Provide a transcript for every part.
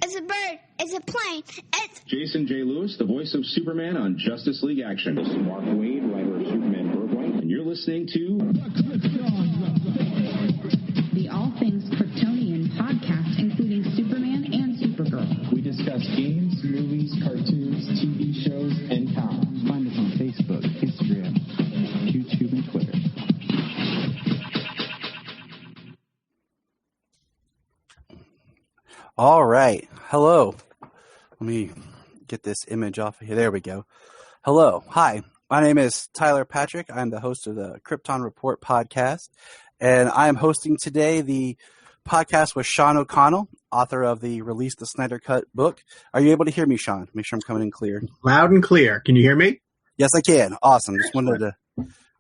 It's a bird. It's a plane. It's Jason J. Lewis, the voice of Superman on Justice League Action. This is Mark Wade, writer of Superman Birthright, and you're listening to the All Things Kryptonian podcast, including Superman and Supergirl. We discuss games, movies, cartoons, TV shows, and comics. Find us on Facebook, Instagram, YouTube, and Twitter. All right. Hello. Let me get this image off of here. There we go. Hello. Hi. My name is Tyler Patrick. I'm the host of the Krypton Report podcast, and I am hosting today the podcast with Sean O'Connell, author of the Release the Snyder Cut book. Are you able to hear me, Sean? Make sure I'm coming in clear. Loud and clear. Can you hear me? Yes, I can. Awesome. Just wanted to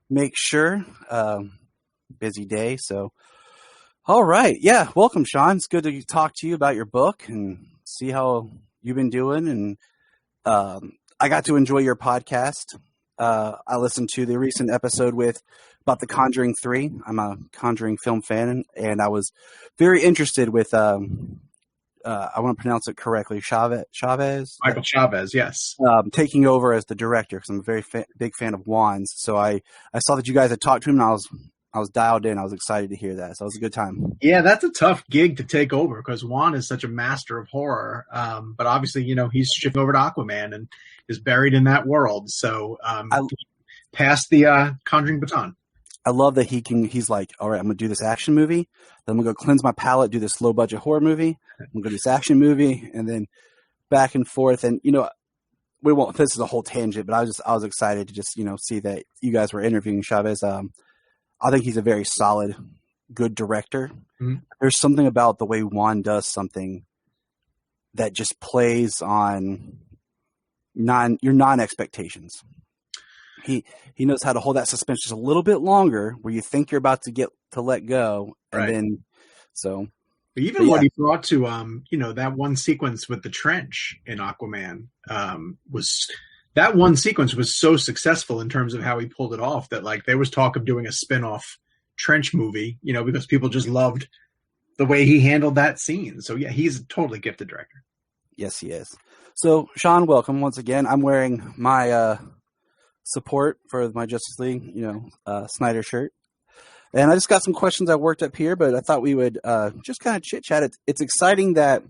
make sure. Busy day, so. All right. Yeah. Welcome, Sean. It's good to talk to you about your book and see how you've been doing. And I got to enjoy your podcast. I listened to the recent episode about The Conjuring 3. I'm a Conjuring film fan, and I was very interested with, I want to pronounce it correctly, Chavez? Michael Chavez, yes. Taking over as the director, because I'm a very big fan of Juan's. So I saw that you guys had talked to him, and I was dialed in. I was excited to hear that. So it was a good time. Yeah, that's a tough gig to take over because Juan is such a master of horror. But obviously, he's shifting over to Aquaman and is buried in that world. So passed the Conjuring baton. I love that he's like, all right, I'm going to do this action movie. Then I'm going to go cleanse my palate, do this low budget horror movie. I'm going to do this action movie, and then back and forth. And, we won't, this is a whole tangent, but I was excited to just, see that you guys were interviewing Chavez. I think he's a very solid, good director. Mm-hmm. There's something about the way Juan does something that just plays on your non-expectations. He knows how to hold that suspense just a little bit longer, where you think you're about to get to let go, and right. Then so. Even what he brought to that one sequence with the trench in Aquaman that one sequence was so successful in terms of how he pulled it off that there was talk of doing a spin-off trench movie, because people just loved the way he handled that scene. So yeah, he's a totally gifted director. Yes, he is. So Sean, welcome once again. I'm wearing my support for my Justice League, Snyder shirt. And I just got some questions I worked up here, but I thought we would just kind of chit chat. It's exciting that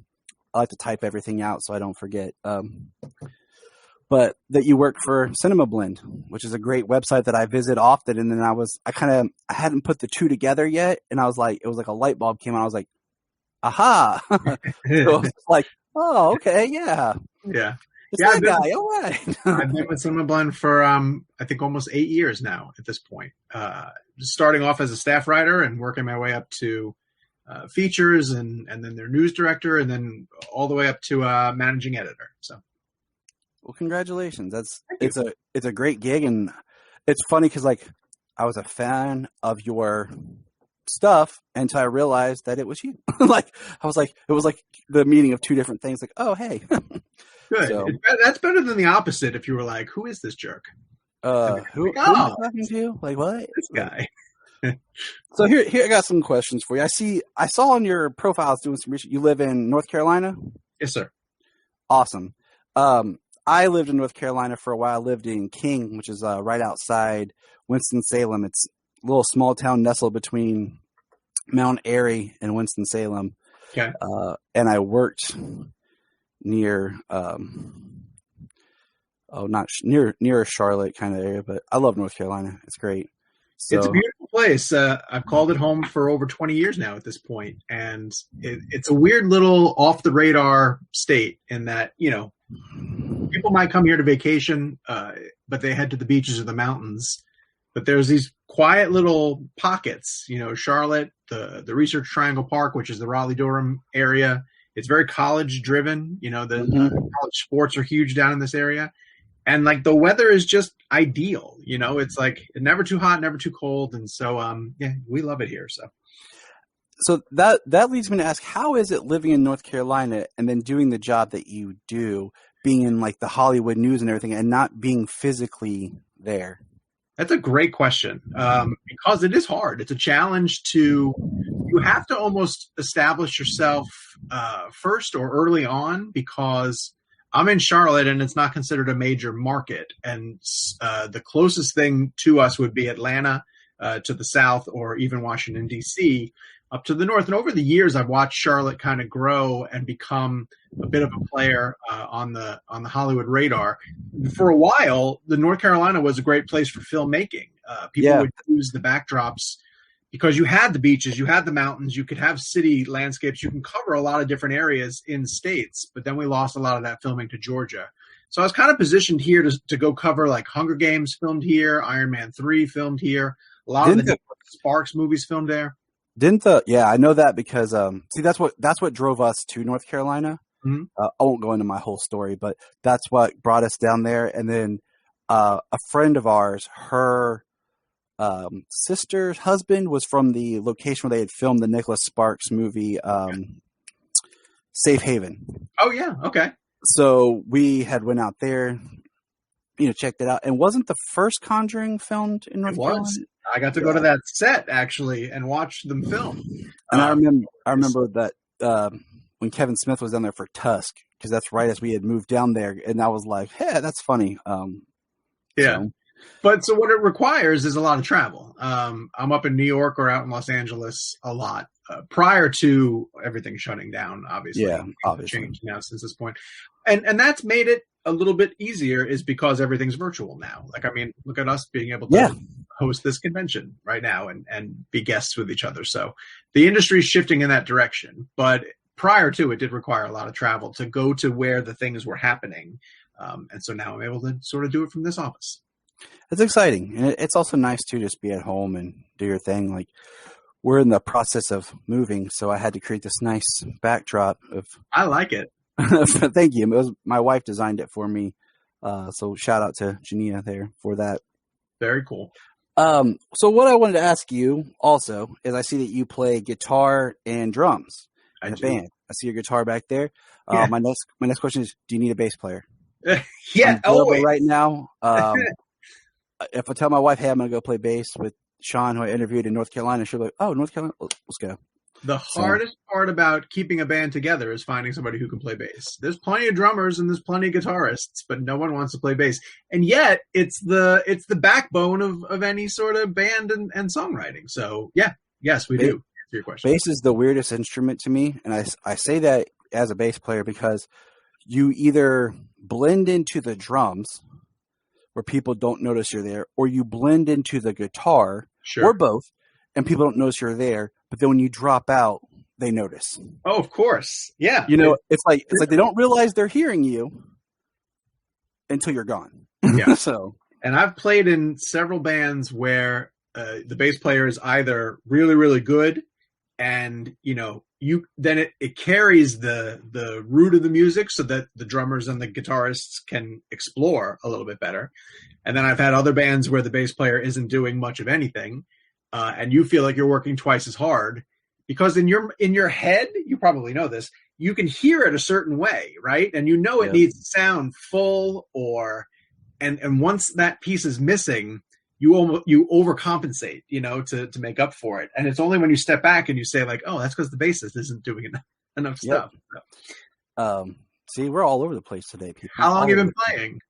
I like to type everything out so I don't forget. But that you work for Cinema Blend, which is a great website that I visit often. And then I hadn't put the two together yet. And it was like a light bulb came on. I was like, aha. So it's like, oh, okay. Yeah. Yeah. It's that guy. All right. I've been with Cinema Blend for, I think almost 8 years now at this point. Starting off as a staff writer and working my way up to features and then their news director, and then all the way up to managing editor. So. Well, congratulations. It's a great gig, and it's funny because I was a fan of your stuff until I realized that it was you. I was like, it was like the meeting of two different things. Like, oh, hey. Good. So, that's better than the opposite. If you were like, who is this jerk? Who am I talking to? Like, what? This guy. So here I got some questions for you. I saw on your profile, I was doing some research. You live in North Carolina? Yes, sir. Awesome. I lived in North Carolina for a while. I lived in King, which is right outside Winston-Salem. It's a little small town nestled between Mount Airy and Winston-Salem. Okay. And I worked near, near Charlotte kind of area, but I love North Carolina. It's great. So, it's a beautiful place. I've called it home for over 20 years now at this point, and it's a weird little off the radar state in that, people might come here to vacation, but they head to the beaches or the mountains. But there's these quiet little pockets, Charlotte, the Research Triangle Park, which is the Raleigh-Durham area. It's very college driven. College sports are huge down in this area. And the weather is just ideal. It's never too hot, never too cold. And so, we love it here. So that leads me to ask, how is it living in North Carolina and then doing the job that you do, being in the Hollywood news and everything, and not being physically there? That's a great question, because it is hard. It's a challenge to you have to almost establish yourself first or early on, because I'm in Charlotte and it's not considered a major market. And the closest thing to us would be Atlanta to the south, or even Washington, D.C. up to the north. And over the years, I've watched Charlotte kind of grow and become a bit of a player on the Hollywood radar. For a while, the North Carolina was a great place for filmmaking. People would use the backdrops because you had the beaches, you had the mountains, you could have city landscapes, you can cover a lot of different areas in states. But then we lost a lot of that filming to Georgia. So I was kind of positioned here to go cover like Hunger Games filmed here, Iron Man 3 filmed here, a lot of the Sparks movies filmed there. I know that because that's what drove us to North Carolina. Mm-hmm. I won't go into my whole story, but that's what brought us down there. And then a friend of ours, her sister's husband was from the location where they had filmed the Nicholas Sparks movie, Safe Haven. Oh yeah, okay. So we had went out there, checked it out. And wasn't the first Conjuring filmed in North Carolina? I got to go to that set actually and watch them film. And I remember that when Kevin Smith was down there for Tusk, because that's right as we had moved down there, and I was like, "Hey, that's funny." But so what it requires is a lot of travel. I'm up in New York or out in Los Angeles a lot prior to everything shutting down. Obviously, changed now since this point, and that's made it a little bit easier, is because everything's virtual now. Like, I mean, look at us being able to host this convention right now and be guests with each other. So the industry is shifting in that direction. But prior to it did require a lot of travel to go to where the things were happening. And so now I'm able to sort of do it from this office. It's exciting. And it's also nice to just be at home and do your thing. Like, we're in the process of moving, so I had to create this nice backdrop of. I like it. Thank you. My wife designed it for me. So shout out to Jania there for that. Very cool. So what I wanted to ask you also is, I see that you play guitar and drums in a band. I see your guitar back there. My next question is, do you need a bass player? Yeah. Right now. If I tell my wife, hey, I'm going to go play bass with Sean, who I interviewed in North Carolina, she'll be like, oh, North Carolina, let's go. The hardest part about keeping a band together is finding somebody who can play bass. There's plenty of drummers and there's plenty of guitarists, but no one wants to play bass. And yet it's the backbone of any sort of band and songwriting. So yes, we do. Answer your question. Bass is the weirdest instrument to me. And I say that as a bass player because you either blend into the drums where people don't notice you're there, or you blend into the guitar, or both, and people don't notice you're there. But then when you drop out, they notice. Oh, of course. Yeah. It's like they don't realize they're hearing you until you're gone. Yeah. And I've played in several bands where the bass player is either really, really good, and it carries the root of the music so that the drummers and the guitarists can explore a little bit better. And then I've had other bands where the bass player isn't doing much of anything. And you feel like you're working twice as hard because in your head, you probably know this, you can hear it a certain way, right? And it needs to sound full, and once that piece is missing, you overcompensate, to make up for it. And it's only when you step back and you say like, oh, that's because the bassist isn't doing enough stuff. See, we're all over the place today, people. How long have you been playing?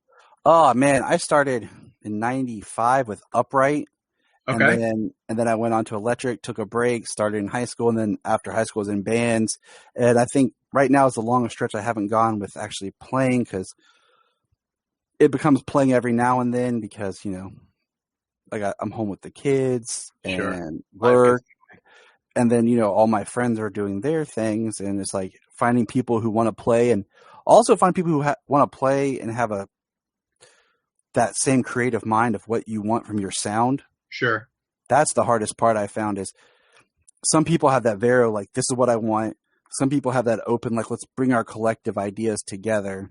Oh man, I started in '95 with upright. Okay. And then I went on to electric, took a break, started in high school, and then after high school I was in bands. And I think right now is the longest stretch I haven't gone with actually playing, because it becomes playing every now and then because, I'm home with the kids and work. And then, all my friends are doing their things, and it's like finding people who want to play, and also find people who want to play and have that same creative mind of what you want from your sound. Sure. That's the hardest part I found, is some people have that very, like, this is what I want. Some people have that open, like, let's bring our collective ideas together.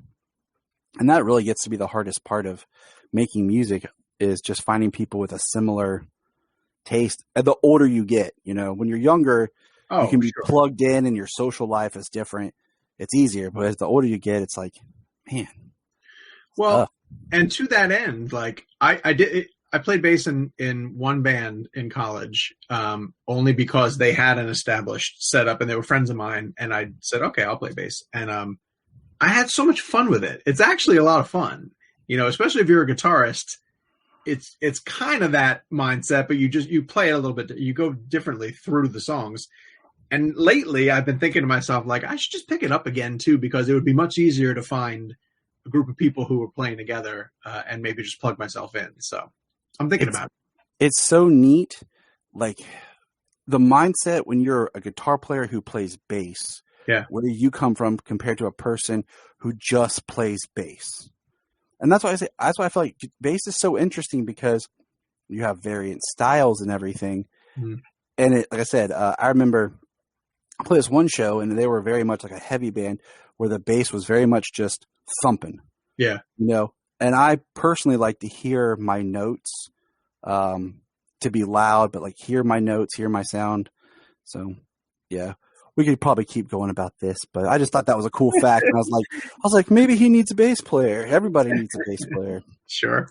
And that really gets to be the hardest part of making music, is just finding people with a similar taste. And the older you get, when you're younger, you can be plugged in and your social life is different. It's easier. But as the older you get, it's like, man. Well, and to that end, like I I played bass in one band in college, only because they had an established setup and they were friends of mine. And I said, okay, I'll play bass. And I had so much fun with it. It's actually a lot of fun, especially if you're a guitarist. It's kind of that mindset, but you play it a little bit. You go differently through the songs. And lately, I've been thinking to myself, like, I should just pick it up again too, because it would be much easier to find a group of people who are playing together and maybe just plug myself in. So I'm thinking about it. It's so neat, like the mindset when you're a guitar player who plays bass. Yeah, where do you come from compared to a person who just plays bass? And that's why I feel like bass is so interesting, because you have variant styles and everything. Mm-hmm. And like I said, I remember I played this one show, and they were very much like a heavy band where the bass was very much just thumping. Yeah. And I personally like to hear my notes, to be loud, but like hear my notes, hear my sound. So yeah, we could probably keep going about this, but I just thought that was a cool fact. And I was like, maybe he needs a bass player. Everybody needs a bass player. Sure.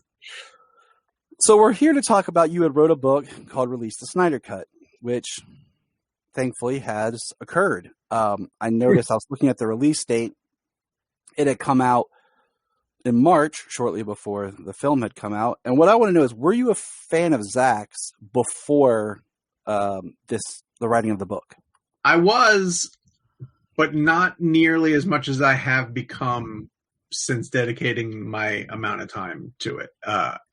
So we're here to talk about, you had wrote a book called Release the Snyder Cut, which thankfully has occurred. I noticed I was looking at the release date. It had come out in March, shortly before the film had come out. And what I want to know is, were you a fan of Zach's before the writing of the book? I was, but not nearly as much as I have become since dedicating my amount of time to it.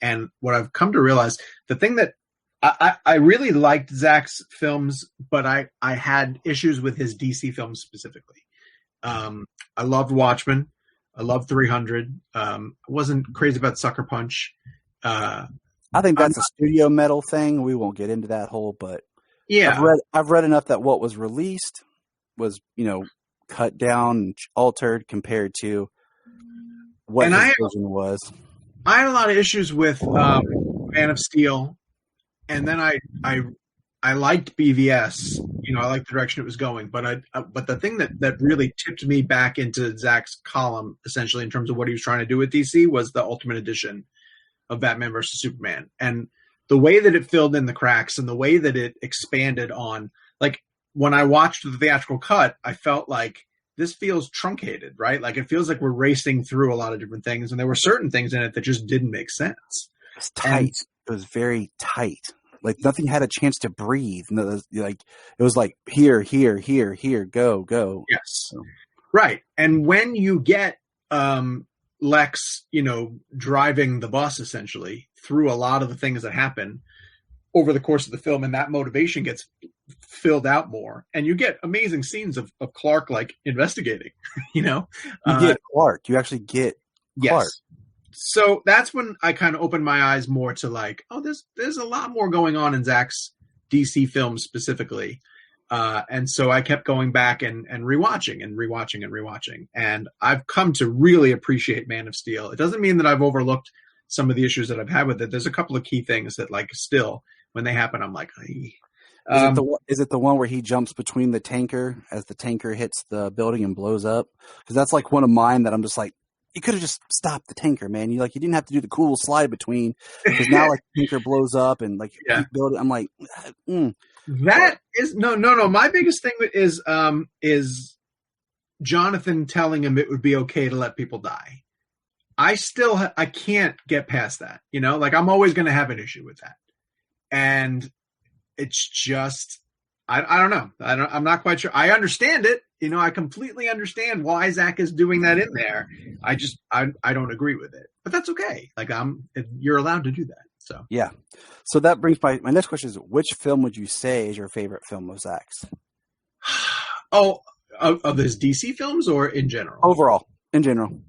And what I've come to realize, the thing that I really liked Zach's films, but I had issues with his DC films specifically. I loved Watchmen. I loved 300. I wasn't crazy about Sucker Punch. I think that's a studio metal thing. We won't get into that whole, but yeah, I've read enough that what was released was, cut down and altered compared to what his vision was. I had a lot of issues with Man of Steel, and then I liked BVS. I liked the direction it was going, but the thing that really tipped me back into Zach's column, essentially, in terms of what he was trying to do with DC, was the Ultimate Edition of Batman versus Superman, and the way that it filled in the cracks and the way that it expanded on, like, when I watched the theatrical cut, I felt like this feels truncated, right? Like, it feels like we're racing through a lot of different things, and there were certain things in it that just didn't make sense. It's tight. It was very tight. Like, nothing had a chance to breathe. It was like, here, go. Yes. So. Right. And when you get Lex, driving the bus essentially through a lot of the things that happen over the course of the film, and that motivation gets filled out more, and you get amazing scenes of Clark, like, investigating, you get Clark. You actually get Clark. Yes. So that's when I kind of opened my eyes more to, like, oh, there's a lot more going on in Zach's DC films specifically. And so I kept going back and rewatching. And I've come to really appreciate Man of Steel. It doesn't mean that I've overlooked some of the issues that I've had with it. There's a couple of key things that, like, still, when they happen, I'm like, hey. Is it the one where he jumps between the tanker as the tanker hits the building and blows up? Because that's like one of mine that I'm just like, you could have just stopped the tanker, man. You didn't have to do the cool slide between, because now, like, the tanker blows up and, like, yeah. keep building. I'm like, That is no. My biggest thing is Jonathan telling him it would be okay to let people die. I can't get past that. Like, I'm always going to have an issue with that, and it's just I don't know. I'm not quite sure. I understand it. I completely understand why Zach is doing that in there. I don't agree with it, but that's okay. Like, you're allowed to do that. So yeah. So that brings my next question is, which film would you say is your favorite film of Zach's? Oh, of his DC films or in general? Overall, in general.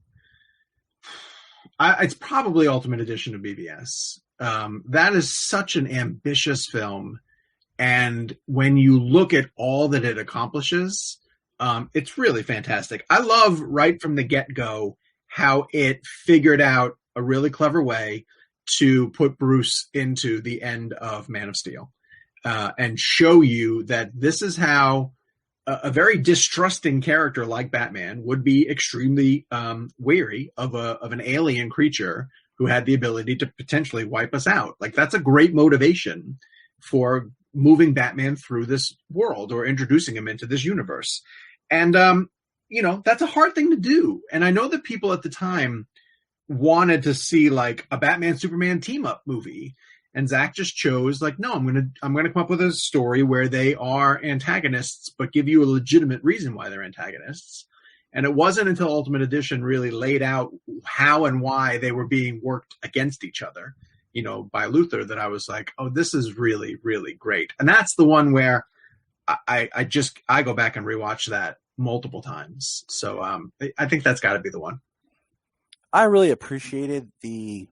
It's probably Ultimate Edition of BVS. That is such an ambitious film. And when you look at all that it accomplishes, it's really fantastic. I love, right from the get-go, how it figured out a really clever way to put Bruce into the end of Man of Steel, and show you that this is how a very distrusting character like Batman would be extremely wary of an alien creature who had the ability to potentially wipe us out. Like, that's a great motivation for moving Batman through this world or introducing him into this universe. And, that's a hard thing to do. And I know that people at the time wanted to see like a Batman Superman team up movie. And Zach just chose like, no, I'm going to come up with a story where they are antagonists, but give you a legitimate reason why they're antagonists. And it wasn't until Ultimate Edition really laid out how and why they were being worked against each other, by Luthor, that I was like, oh, this is really, really great. And that's the one where I go back and rewatch that multiple times. So I think that's got to be the one. I really appreciated the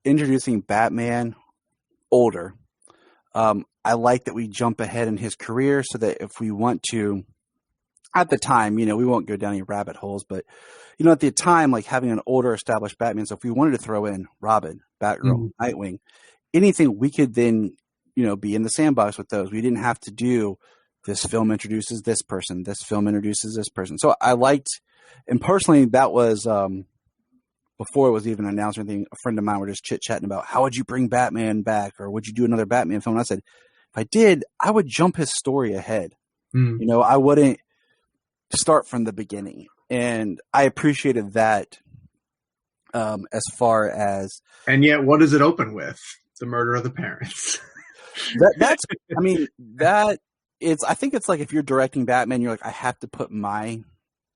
introducing Batman older. I like that we jump ahead in his career so that if we want to, at the time, we won't go down any rabbit holes, but at the time, like having an older established Batman. So if we wanted to throw in Robin, Batgirl, Nightwing, anything, we could then, be in the sandbox with those. We didn't have to do this film introduces this person. This film introduces this person. So I liked, and personally, that was, before it was even announced or anything, a friend of mine were just chit-chatting about how would you bring Batman back, or would you do another Batman film? And I said, if I did, I would jump his story ahead. I wouldn't start from the beginning. And I appreciated that as far as... And yet, what does it open with? The murder of the parents. I think it's like if you're directing Batman, you're like, I have to put my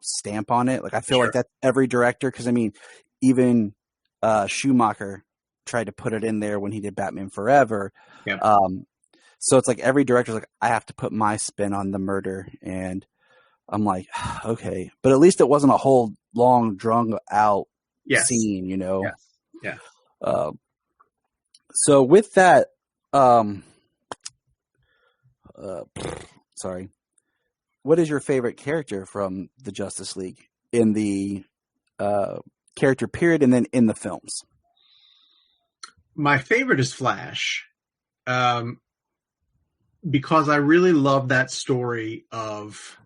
stamp on it. Like, I feel like that's every director. Because, even Schumacher tried to put it in there when he did Batman Forever. Yep. So it's like every director's like, I have to put my spin on the murder. And I'm like, okay. But at least it wasn't a whole long, drawn out scene, Yeah. So with that, sorry. What is your favorite character from the Justice League in the character period and then in the films? My favorite is Flash, because I really love that story of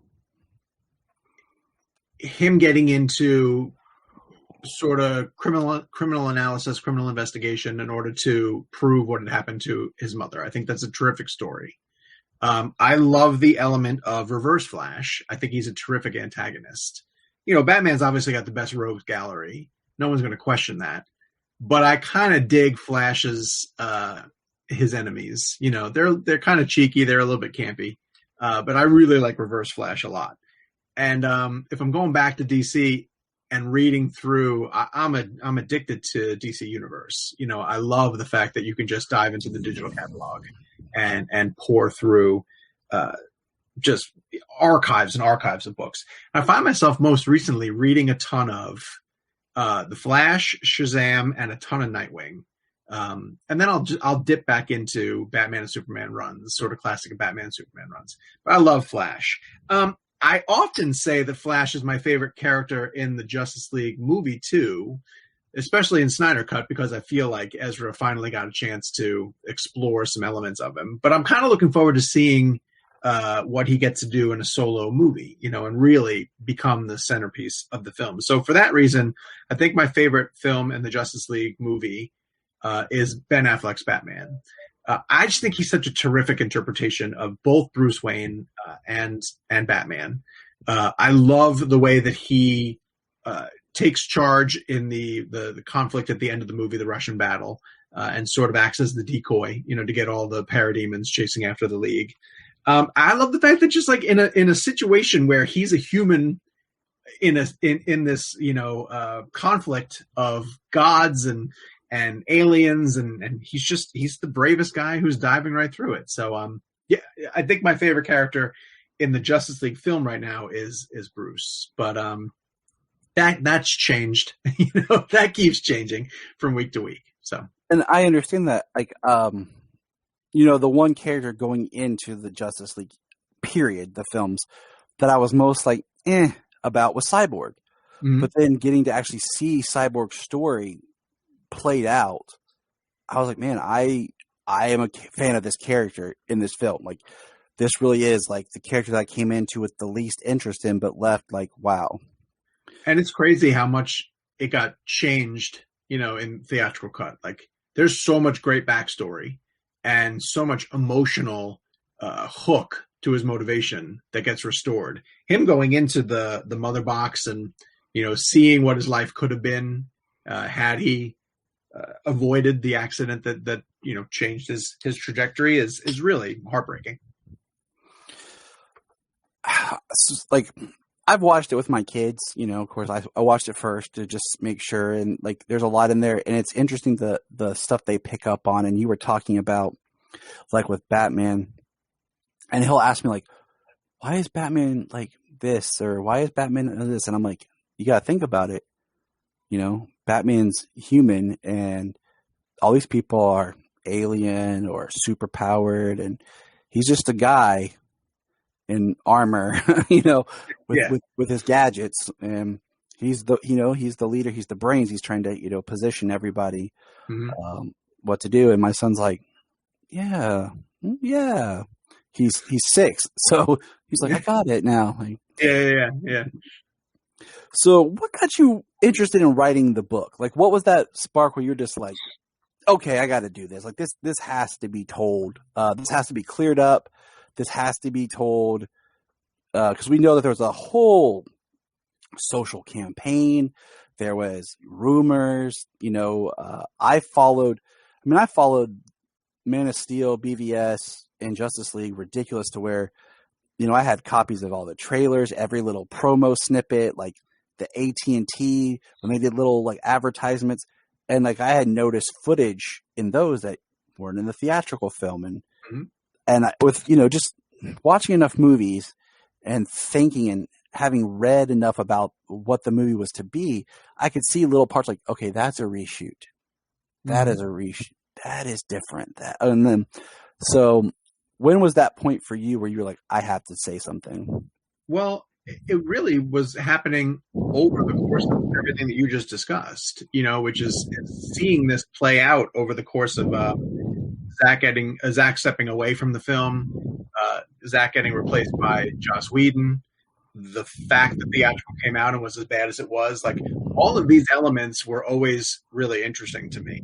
him getting into sort of criminal analysis, criminal investigation in order to prove what had happened to his mother. I think that's a terrific story. I love the element of Reverse Flash. I think he's a terrific antagonist. Batman's obviously got the best rogues gallery. No one's going to question that. But I kind of dig Flash's his enemies. They're kind of cheeky. They're a little bit campy. But I really like Reverse Flash a lot. And if I'm going back to DC and reading through, I'm addicted to DC Universe. I love the fact that you can just dive into the digital catalog and pour through just archives and archives of books. I find myself most recently reading a ton of The Flash, Shazam, and a ton of Nightwing. And then I'll dip back into Batman and Superman runs, sort of classic Batman and Superman runs. But I love Flash. I often say that Flash is my favorite character in the Justice League movie too, especially in Snyder Cut, because I feel like Ezra finally got a chance to explore some elements of him. But I'm kind of looking forward to seeing what he gets to do in a solo movie, and really become the centerpiece of the film. So for that reason, I think my favorite film in the Justice League movie is Ben Affleck's Batman. I just think he's such a terrific interpretation of both Bruce Wayne and Batman. I love the way that he takes charge in the conflict at the end of the movie, the Russian battle, and sort of acts as the decoy, to get all the parademons chasing after the League. I love the fact that just like in a situation where he's a human in this conflict of gods and aliens, and he's the bravest guy who's diving right through it. So I think my favorite character in the Justice League film right now is Bruce. But that's changed. That keeps changing from week to week. So, and I understand that, like, the one character going into the Justice League period, the films, that I was most like about was Cyborg. Mm-hmm. But then getting to actually see Cyborg's story played out, I was like, man, I am a fan of this character in this film. Like, this really is like the character that I came into with the least interest in, but left like, wow. And it's crazy how much it got changed, in theatrical cut. Like, there's so much great backstory and so much emotional hook to his motivation that gets restored. Him going into the mother box and, seeing what his life could have been had he avoided the accident that changed his trajectory is really heartbreaking. Like, I've watched it with my kids, of course I watched it first to just make sure. And like, there's a lot in there, and it's interesting the stuff they pick up on. And you were talking about, like, with Batman, and he'll ask me, like, why is Batman like this? Or why is Batman this? And I'm like, you got to think about it. Batman's human, and all these people are alien or super powered, and he's just a guy in armor, with his gadgets, and he's the leader, he's the brains, he's trying to, position everybody, what to do. And my son's like, yeah, he's 6. So he's like, I got it now. Like, Yeah. So what got you interested in writing the book? Like, what was that spark where you're just like, okay, I got to do this. Like, this has to be told. This has to be cleared up. This has to be told, because we know that there was a whole social campaign. There was rumors. I followed Man of Steel, BVS, and Justice League ridiculous to where, I had copies of all the trailers, every little promo snippet, like the AT&T when they did little like advertisements, and like I had noticed footage in those that weren't in the theatrical film, and with just watching enough movies and thinking and having read enough about what the movie was to be, I could see little parts like, okay, that's a reshoot. That is a reshoot. That is different. And then, so when was that point for you where you were like, I have to say something? Well, it really was happening over the course of everything that you just discussed, which is seeing this play out over the course of Zach stepping away from the film, Zach getting replaced by Joss Whedon, the fact that theatrical came out and was as bad as it was. Like, all of these elements were always really interesting to me.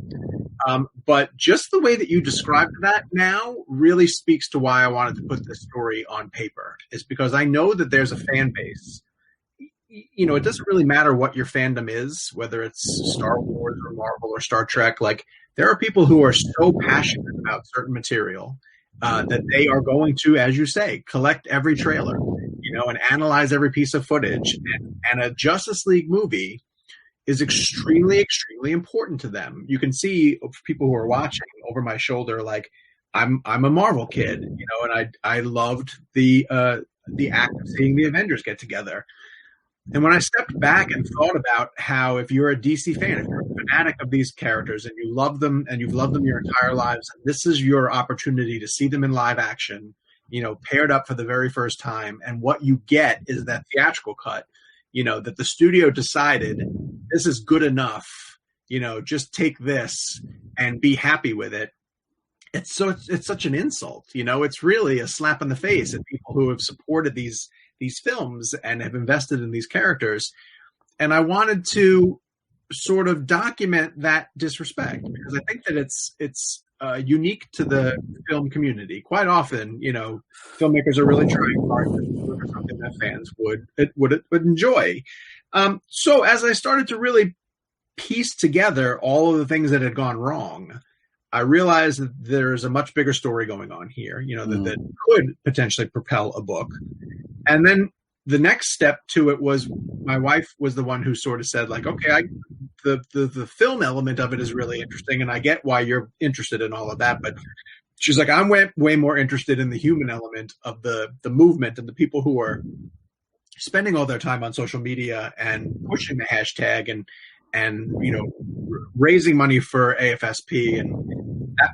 But just the way that you described that now really speaks to why I wanted to put this story on paper, is because I know that there's a fan base. It doesn't really matter what your fandom is, whether it's Star Wars or Marvel or Star Trek. Like, there are people who are so passionate about certain material that they are going to, as you say, collect every trailer, and analyze every piece of footage. And a Justice League movie is extremely, extremely important to them. You can see people who are watching over my shoulder, like, I'm a Marvel kid, and I loved the act of seeing the Avengers get together. And when I stepped back and thought about how, if you're a DC fan, if you're a fanatic of these characters and you love them and you've loved them your entire lives, and this is your opportunity to see them in live action, paired up for the very first time, and what you get is that theatrical cut, that the studio decided this is good enough, just take this and be happy with it. It's such an insult, it's really a slap in the face at people who have supported these films and have invested in these characters. And I wanted to sort of document that disrespect, because I think that it's unique to the film community. Quite often, filmmakers are really trying hard to deliver something that fans would enjoy. So as I started to really piece together all of the things that had gone wrong, I realized that there's a much bigger story going on here, that could potentially propel a book. And then the next step to it was, my wife was the one who sort of said, like, okay, the film element of it is really interesting, and I get why you're interested in all of that, but she's like, I'm way more interested in the human element of the movement and the people who are spending all their time on social media and pushing the hashtag and raising money for AFSP. And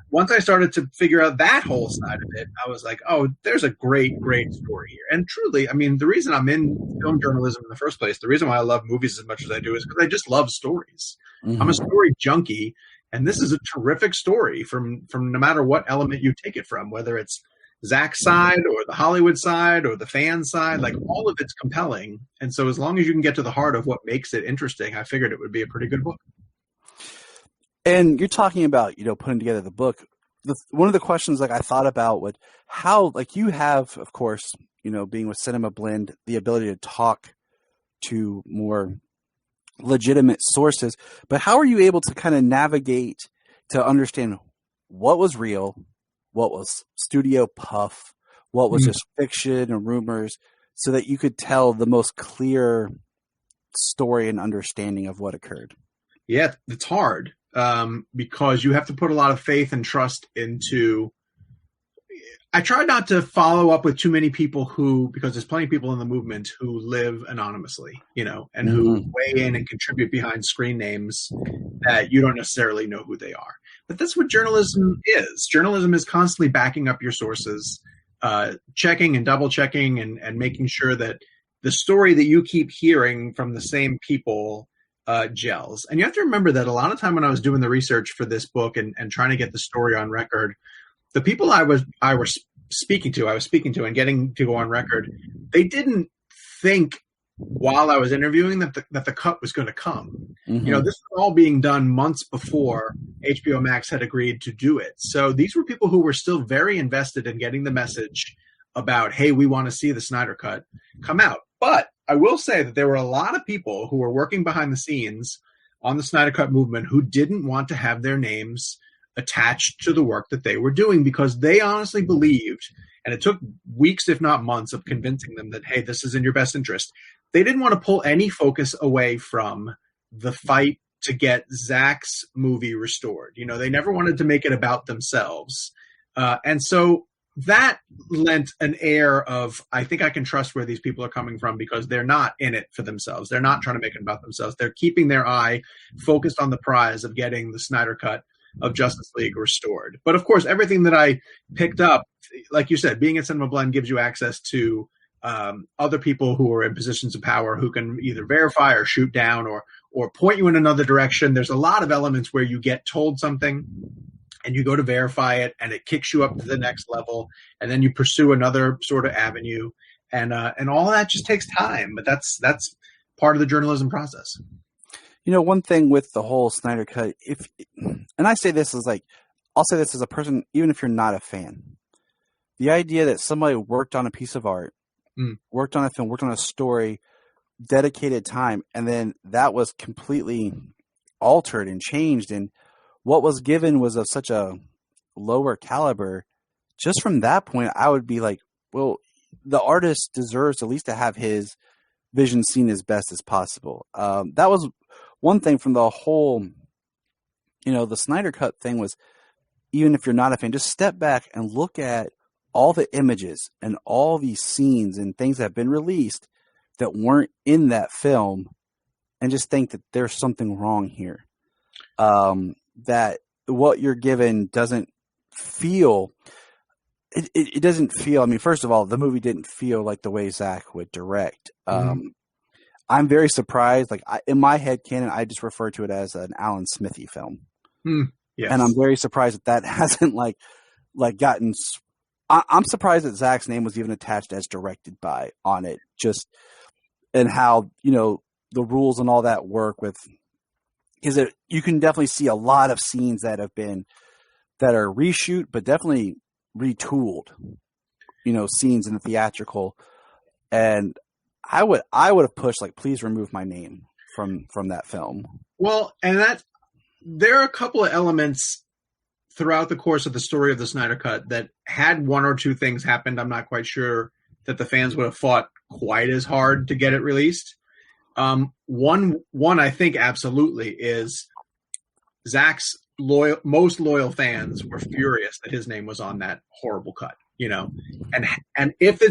once I started to figure out that whole side of it, I was like, oh, there's a great story here. And truly, the reason I'm in film journalism in the first place, the reason why I love movies as much as I do, is because I just love stories. Mm-hmm. I'm a story junkie, and this is a terrific story from no matter what element you take it from, whether it's Zach's side or the Hollywood side or the fan side, like, all of it's compelling. And so as long as you can get to the heart of what makes it interesting, I figured it would be a pretty good book. And you're talking about, putting together the book. One of the questions I thought about would how, you have, of course, being with Cinema Blend, the ability to talk to more legitimate sources, but how are you able to kind of navigate to understand what was real, what was studio puff, what was just fiction and rumors, so that you could tell the most clear story and understanding of what occurred? Yeah, it's hard because you have to put a lot of faith and trust into. I try not to follow up with too many people because there's plenty of people in the movement who live anonymously, and who weigh in and contribute behind screen names that you don't necessarily know who they are. But that's what journalism is. Journalism is constantly backing up your sources, checking and double checking and making sure that the story that you keep hearing from the same people gels. And you have to remember that a lot of time when I was doing the research for this book and trying to get the story on record, the people I was speaking to and getting to go on record, they didn't think while I was interviewing that the cut was going to come. This was all being done months before HBO Max had agreed to do it. So these were people who were still very invested in getting the message about, hey, we want to see the Snyder Cut come out. But I will say that there were a lot of people who were working behind the scenes on the Snyder Cut movement who didn't want to have their names attached to the work that they were doing, because they honestly believed, and it took weeks, if not months, of convincing them that, hey, this is in your best interest. They didn't want to pull any focus away from the fight to get Zack's movie restored. They never wanted to make it about themselves. And so that lent an air of, I think I can trust where these people are coming from, because they're not in it for themselves. They're not trying to make it about themselves. They're keeping their eye focused on the prize of getting the Snyder Cut of Justice League restored. But of course, everything that I picked up, like you said, being at Cinema Blend gives you access to other people who are in positions of power who can either verify or shoot down or point you in another direction. There's a lot of elements where you get told something and you go to verify it and it kicks you up to the next level, and then you pursue another sort of avenue, and all of that just takes time. But that's part of the journalism process. One thing with the whole Snyder Cut, and I say this as I'll say this as a person, even if you're not a fan, the idea that somebody worked on a piece of art, worked on a film, worked on a story, dedicated time, and then that was completely altered and changed, and what was given was of such a lower caliber. Just from that point, I would be like, well, the artist deserves at least to have his vision seen as best as possible. That was one thing from the whole, the Snyder Cut thing was, even if you're not a fan, just step back and look at all the images and all these scenes and things that have been released that weren't in that film, and just think that there's something wrong here. That what you're given doesn't feel, it doesn't feel, I mean, first of all, the movie didn't feel like the way Zack would direct. I'm very surprised. In my head canon, I just refer to it as an Alan Smithy film. Yes. And I'm very surprised that hasn't gotten. I'm surprised that Zack's name was even attached as directed by on it. Just and how the rules and all that work with. Is it? You can definitely see a lot of scenes that are reshoot, but definitely retooled. Scenes in the theatrical, and I would have pushed please remove my name from that film. Well, and there are a couple of elements throughout the course of the story of the Snyder Cut that had one or two things happened, I'm not quite sure that the fans would have fought quite as hard to get it released. One I think absolutely is Zack's most loyal fans were furious that his name was on that horrible cut, and if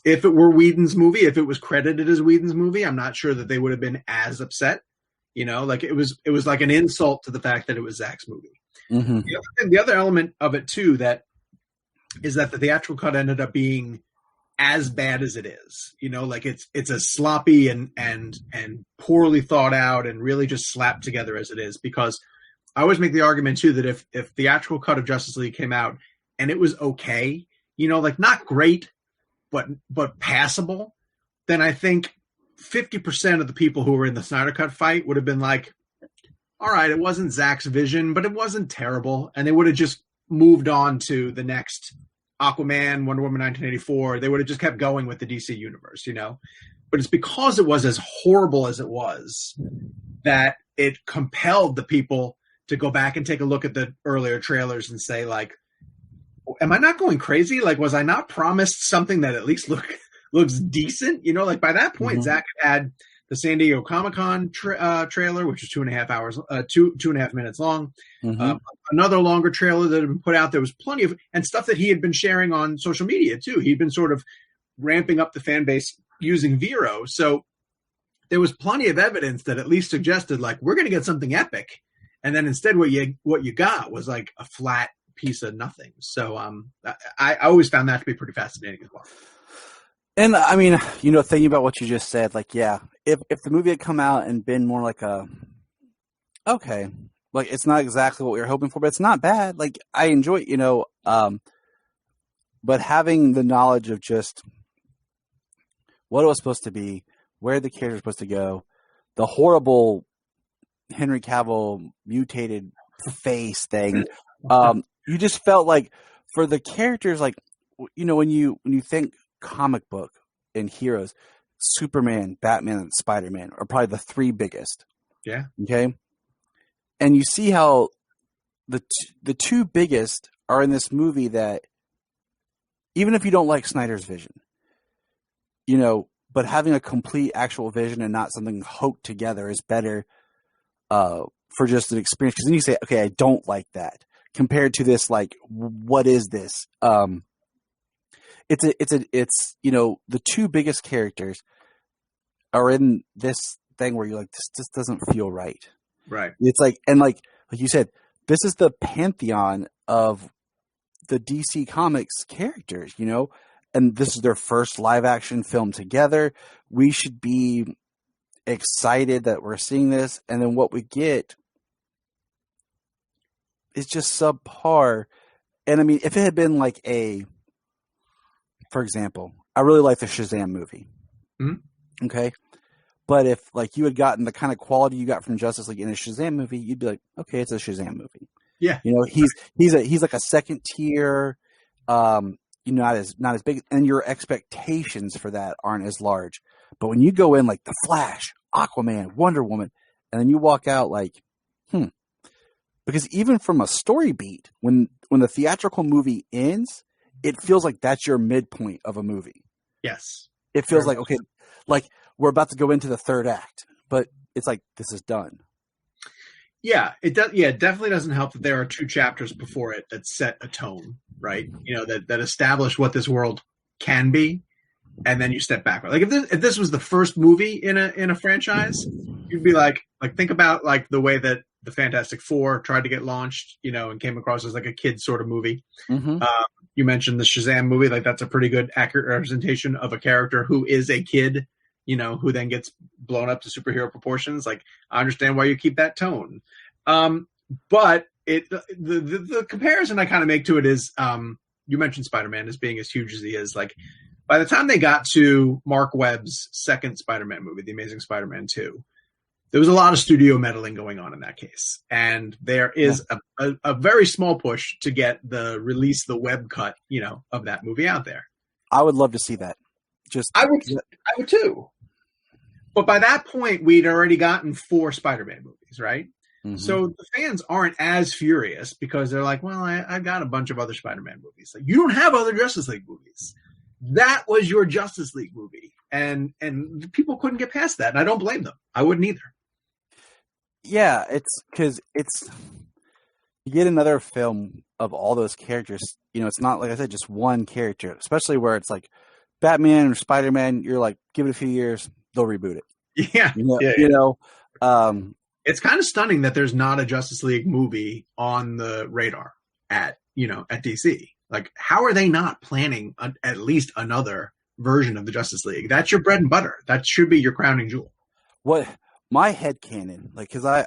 it were Whedon's movie, if it was credited as Whedon's movie, I'm not sure that they would have been as upset. It was like an insult to the fact that it was Zack's movie. The other element of it too is that the theatrical cut ended up being as bad as it is. It's as sloppy and poorly thought out and really just slapped together as it is, because I always make the argument too that if theatrical cut of Justice League came out and it was okay, not great, but passable, then I think 50% of the people who were in the Snyder Cut fight would have been like, all right, it wasn't Zack's vision, but it wasn't terrible. And they would have just moved on to the next Aquaman, Wonder Woman 1984. They would have just kept going with the DC universe, you know? But it's because it was as horrible as it was that it compelled the people to go back and take a look at the earlier trailers and say, like, am I not going crazy? Like, was I not promised something that at least looks decent? You know, like by that point, Zack had the San Diego Comic-Con trailer, which was 2.5 hours, 2.5 minutes long. Another longer trailer that had been put out. There was plenty of, and stuff that he had been sharing on social media too. He'd been sort of ramping up the fan base using Vero. So there was plenty of evidence that at least suggested, like, we're going to get something epic. And then instead what you got was like a flat piece of nothing. So I always found that to be pretty fascinating as well. And I mean, you know, thinking about what you just said, like, yeah, if the movie had come out and been more like okay, like it's not exactly what we were hoping for, but it's not bad. Like I enjoy it, you know, but having the knowledge of just what it was supposed to be, where the character was supposed to go, the horrible Henry Cavill mutated face thing, you just felt like for the characters, like, you know, when you think comic book and heroes, Superman, Batman, and Spider-Man are probably the three biggest. Yeah. Okay. And you see how the two biggest are in this movie that even if you don't like Snyder's vision, you know, but having a complete actual vision and not something hooked together is better for just an experience. Because then you say, okay, I don't like that compared to this, like, what is this? It's you know, the two biggest characters are in this thing where you're like, this just doesn't feel right. Right. It's like, and like you said, this is the pantheon of the DC Comics characters, you know, and this is their first live action film together. We should be excited that we're seeing this. And then what we get is just subpar. And I mean, if it had been like for example, I really like the Shazam movie. Mm-hmm. Okay. But if like you had gotten the kind of quality you got from Justice League in a Shazam movie, you'd be like, okay, it's a Shazam movie. Yeah. You know, he's like a second tier, you know, not as big, and your expectations for that aren't as large. But when you go in like The Flash, Aquaman, Wonder Woman, and then you walk out like, because even from a story beat, when the theatrical movie ends, it feels like that's your midpoint of a movie. Yes. It feels like, okay, like we're about to go into the third act, but it's like, this is done. Yeah, it does. Yeah, it definitely doesn't help that there are 2 chapters before it that set a tone, right? You know, that establish what this world can be, and then you step back. Like if this was the first movie in a franchise, you'd be like think about like the way that the Fantastic Four tried to get launched, you know, and came across as like a kid sort of movie. Mm-hmm. You mentioned the Shazam movie, like that's a pretty good accurate representation of a character who is a kid, you know, who then gets blown up to superhero proportions. Like, I understand why you keep that tone. But the comparison I kind of make to it is, you mentioned Spider-Man as being as huge as he is. Like, by the time they got to Mark Webb's second Spider-Man movie, The Amazing Spider-Man 2, there was a lot of studio meddling going on in that case. And there is a very small push to get the web cut, you know, of that movie out there. I would love to see that. I would too. But by that point, we'd already gotten 4 Spider-Man movies, right? Mm-hmm. So the fans aren't as furious because they're like, well, I've got a bunch of other Spider-Man movies. Like, you don't have other Justice League movies. That was your Justice League movie. And people couldn't get past that. And I don't blame them. I wouldn't either. Yeah, it's because you get another film of all those characters. You know, it's not, like I said, just one character, especially where it's like Batman or Spider-Man. You're like, give it a few years, they'll reboot it. Yeah. You know, it's kind of stunning that there's not a Justice League movie on the radar at DC. Like, how are they not planning at least another version of the Justice League? That's your bread and butter. That should be your crowning jewel. What my headcanon, like, because I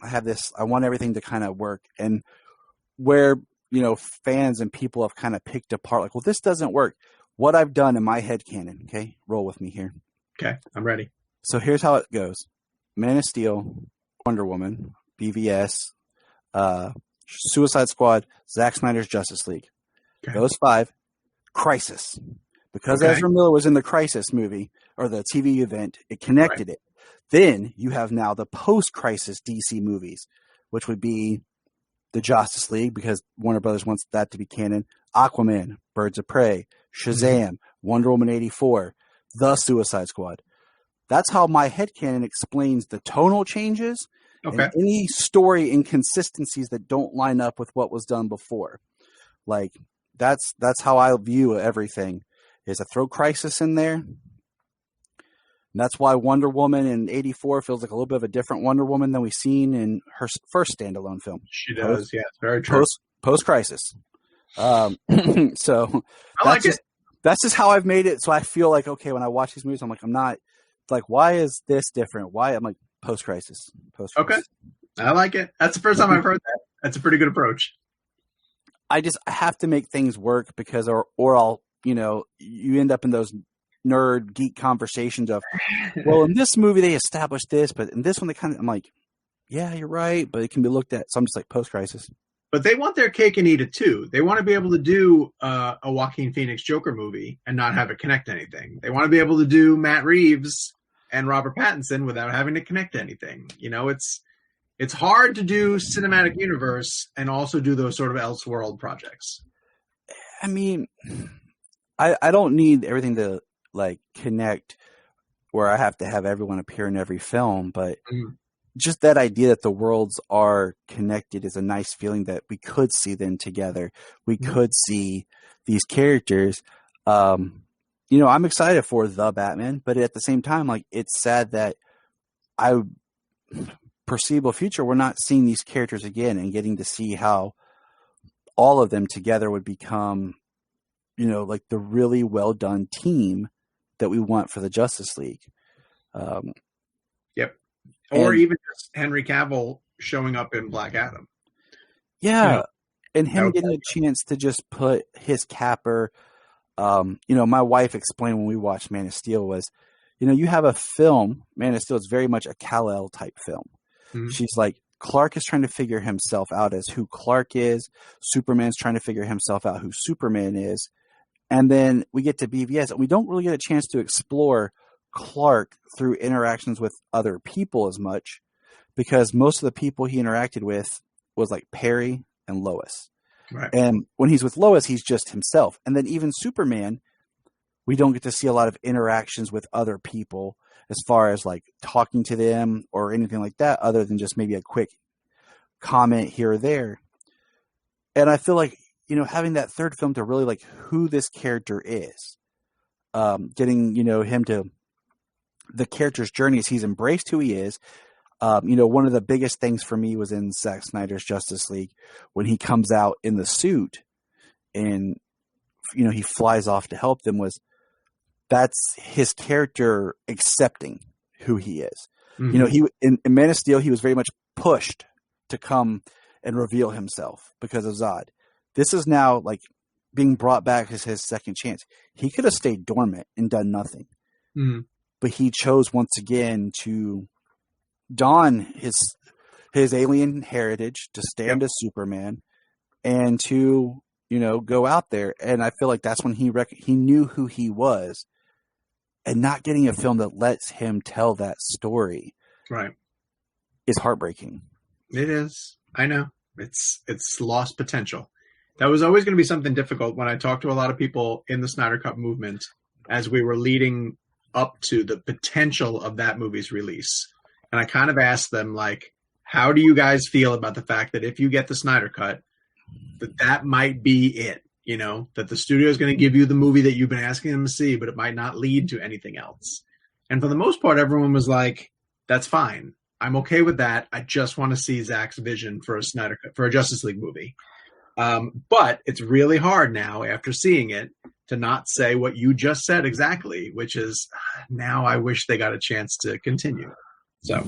have this, I want everything to kind of work, and where, you know, fans and people have kind of picked apart, like, well, this doesn't work. What I've done in my headcanon, okay, roll with me here. Okay, I'm ready. So here's how it goes. Man of Steel Wonder Woman, BVS, Suicide Squad, Zack Snyder's Justice League. Okay. Those 5, Crisis. Because Okay. Ezra Miller was in the Crisis movie, or the TV event, it connected it. Then you have now the post-Crisis DC movies, which would be the Justice League, because Warner Brothers wants that to be canon, Aquaman, Birds of Prey, Shazam, Wonder Woman 84, The Suicide Squad. That's how my headcanon explains the tonal changes and any story inconsistencies that don't line up with what was done before. Like, that's how I view everything, is to throw Crisis in there. And that's why Wonder Woman in 84 feels like a little bit of a different Wonder Woman than we've seen in her first standalone film. She does, yeah. Very true. Post-Crisis. So I like it. That's just how I've made it. So I feel like, okay, when I watch these movies, I'm like, I'm not, like, why is this different? Why? I'm like, post-crisis. Okay. I like it. That's the first time I've heard that. That's a pretty good approach. I have to make things work, because, or I'll, you end up in those nerd geek conversations of, well, in this movie they established this, but in this one they I'm like, yeah, you're right, but it can be looked at. So I'm just like, post-crisis. But they want their cake and eat it too. They want to be able to do a Joaquin Phoenix Joker movie and not have it connect to anything. They want to be able to do Matt Reeves and Robert Pattinson without having to connect to anything. It's hard to do cinematic universe and also do those sort of Elseworld projects. I mean, I don't need everything to like connect where I have to have everyone appear in every film, but just that idea that the worlds are connected is a nice feeling, that we could see them together. We could see these characters. I'm excited for the Batman, but at the same time, like, it's sad that foreseeable future, we're not seeing these characters again and getting to see how all of them together would become, like the really well done team that we want for the Justice League. Yep. Or even just Henry Cavill showing up in Black Adam. Yeah. And him getting a chance to just put his capper. My wife explained when we watched Man of Steel was, you have a film, Man of Steel is very much a Kal-El type film. Mm-hmm. She's like, Clark is trying to figure himself out as who Clark is. Superman's trying to figure himself out who Superman is. And then we get to BVS, and we don't really get a chance to explore Clark through interactions with other people as much, because most of the people he interacted with was like Perry and Lois. Right. And when he's with Lois, he's just himself. And then even Superman, we don't get to see a lot of interactions with other people as far as like talking to them or anything like that, other than just maybe a quick comment here or there. And I feel like, having that third film to really like who this character is, getting, him to the character's journey as he's embraced who he is. One of the biggest things for me was in Zack Snyder's Justice League when he comes out in the suit and, he flies off to help them, that's his character accepting who he is. Mm-hmm. He in Man of Steel, he was very much pushed to come and reveal himself because of Zod. This is now like being brought back as his second chance. He could have stayed dormant and done nothing, but he chose once again to don his alien heritage, to stand as Superman, and to go out there. And I feel like that's when he knew who he was, and not getting a film that lets him tell that story, right, is heartbreaking. It is. I know it's lost potential. That was always going to be something difficult when I talked to a lot of people in the Snyder Cut movement as we were leading up to the potential of that movie's release. And I kind of asked them, like, how do you guys feel about the fact that if you get the Snyder Cut, that might be it, that the studio is going to give you the movie that you've been asking them to see, but it might not lead to anything else. And for the most part, everyone was like, that's fine. I'm okay with that. I just want to see Zack's vision for a Snyder Cut, for a Justice League movie. But it's really hard now after seeing it to not say what you just said exactly, which is now I wish they got a chance to continue. So,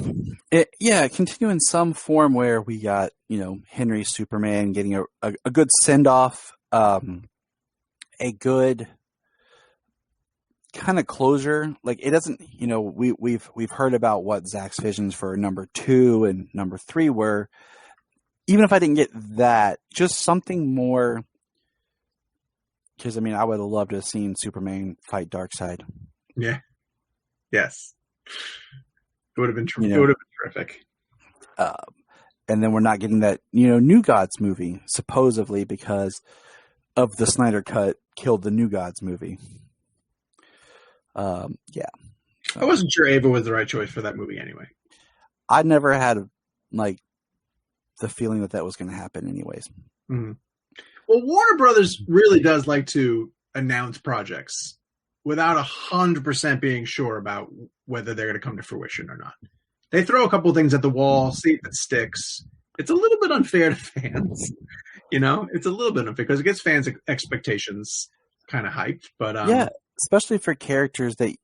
continue in some form where we got, Henry Superman getting a good send off, a good kind of closure. Like it doesn't, we've heard about what Zach's visions for number 2 and number 3 were. Even if I didn't get that, just something more. Because I would have loved to have seen Superman fight Darkseid. Yeah. Yes. It would have been. It would have been terrific. And then we're not getting that, New Gods movie, supposedly because of the Snyder Cut killed the New Gods movie. Yeah. So, I wasn't sure Ava was the right choice for that movie anyway. I never had the feeling that was going to happen anyways. Mm-hmm. Well, Warner Brothers really does like to announce projects without 100% being sure about whether they're going to come to fruition or not. They throw a couple things at the wall, see if it sticks. It's a little bit unfair to fans. It's a little bit unfair because it gets fans' expectations kind of hyped. But yeah, especially for characters that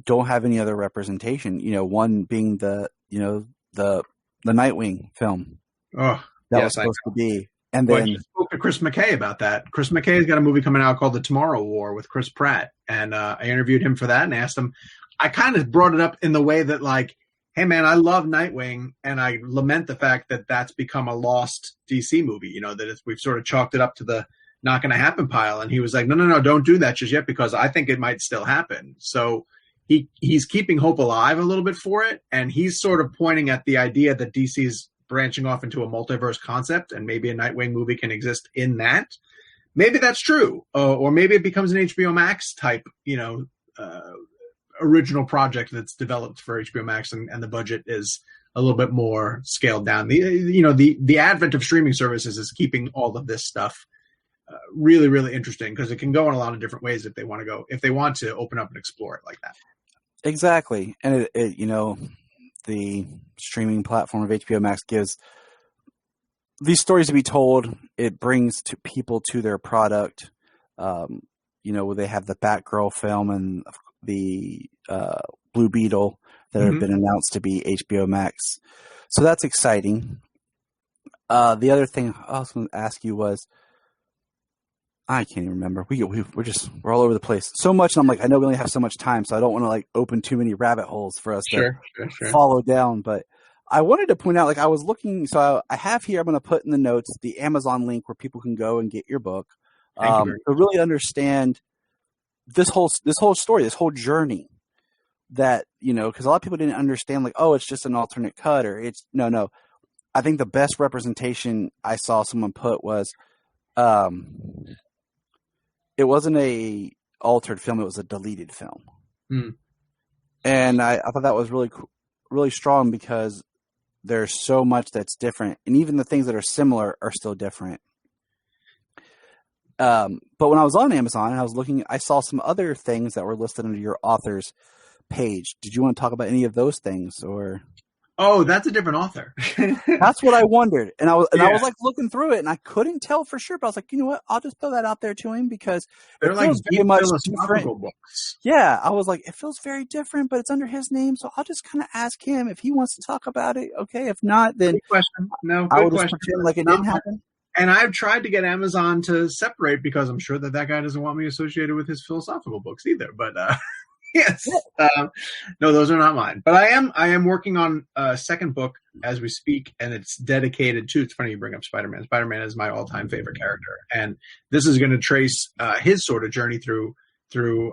don't have any other representation. One being the Nightwing film. Oh, that was supposed to be. And then I spoke to Chris McKay about that. Chris McKay's got a movie coming out called The Tomorrow War with Chris Pratt. And I interviewed him for that and asked him, I kind of brought it up in the way that hey man, I love Nightwing and I lament the fact that that's become a lost DC movie, that we've sort of chalked it up to the not going to happen pile. And he was like, no, don't do that just yet because I think it might still happen. So he's keeping hope alive a little bit for it. And he's sort of pointing at the idea that DC's branching off into a multiverse concept and maybe a Nightwing movie can exist in that. Maybe that's true. Or maybe it becomes an HBO Max type, original project that's developed for HBO Max and the budget is a little bit more scaled down. The advent of streaming services is keeping all of this stuff really, really interesting because it can go in a lot of different ways if they want to open up and explore it like that. Exactly. And the streaming platform of HBO Max gives these stories to be told. It brings to people to their product. Where they have the Batgirl film and the Blue Beetle that have been announced to be HBO Max. So that's exciting. The other thing I was going to ask you was, I can't even remember. We're all over the place so much. And I'm like, I know we only have so much time, so I don't want to open too many rabbit holes for us to follow down. But I wanted to point out, I was looking, so I have here, I'm going to put in the notes the Amazon link where people can go and get your book to really understand this whole story, this whole journey that, because a lot of people didn't understand it's just an alternate cut or it's no. I think the best representation I saw someone put was, it wasn't a altered film. It was a deleted film. And I thought that was really, really strong because there's so much that's different. And even the things that are similar are still different. But when I was on Amazon and I was looking, I saw some other things that were listed under your author's page. Did you want to talk about any of those things or? Oh, that's a different author. That's what I wondered. And I was looking through it and I couldn't tell for sure, but I was like, you know what? I'll just throw that out there to him because they're very much different books. Yeah. I was like, it feels very different, but it's under his name. So I'll just kind of ask him if he wants to talk about it. Okay. If not, then good question. No, I good will question. just pretend like it didn't happen. And I've tried to get Amazon to separate because I'm sure that guy doesn't want me associated with his philosophical books either. But yes, no, those are not mine. But I am working on a second book as we speak, and it's dedicated to. It's funny you bring up Spider-Man. Spider-Man is my all-time favorite character, and this is going to trace his sort of journey through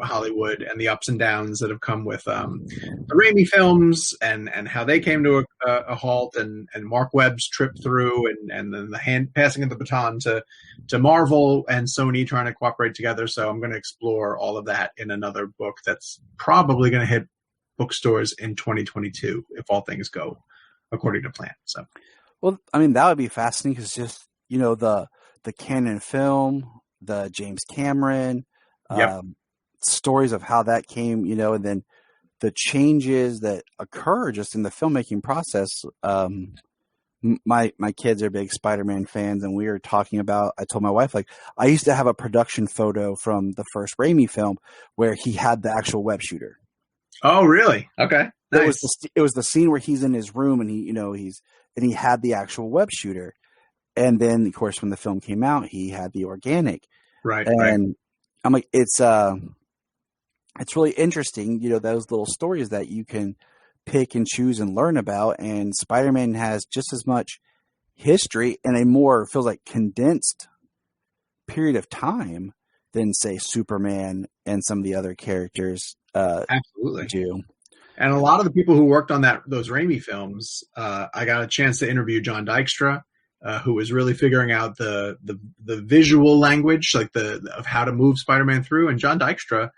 Hollywood and the ups and downs that have come with the Raimi films and how they came to a halt and Mark Webb's trip through and then the passing of the baton to Marvel and Sony trying to cooperate together. So I'm going to explore all of that in another book that's probably going to hit bookstores in 2022 if all things go according to plan. So, well, I mean, that would be fascinating because just, the Canon film, the James Cameron, stories of how that came, and then the changes that occur just in the filmmaking process. My kids are big Spider-Man fans, and we were talking about, I told my wife, I used to have a production photo from the first Raimi film where he had the actual web shooter. Oh, really? Okay. Nice. It was the scene where he's in his room and he had the actual web shooter. And then of course, when the film came out, he had the organic. Right. And I'm like, it's really interesting, those little stories that you can pick and choose and learn about. And Spider-Man has just as much history in a more, feels like, condensed period of time than, say, Superman and some of the other characters Absolutely do. And a lot of the people who worked on those Raimi films, I got a chance to interview John Dykstra, who was really figuring out the visual language, like of how to move Spider-Man through. And John Dykstra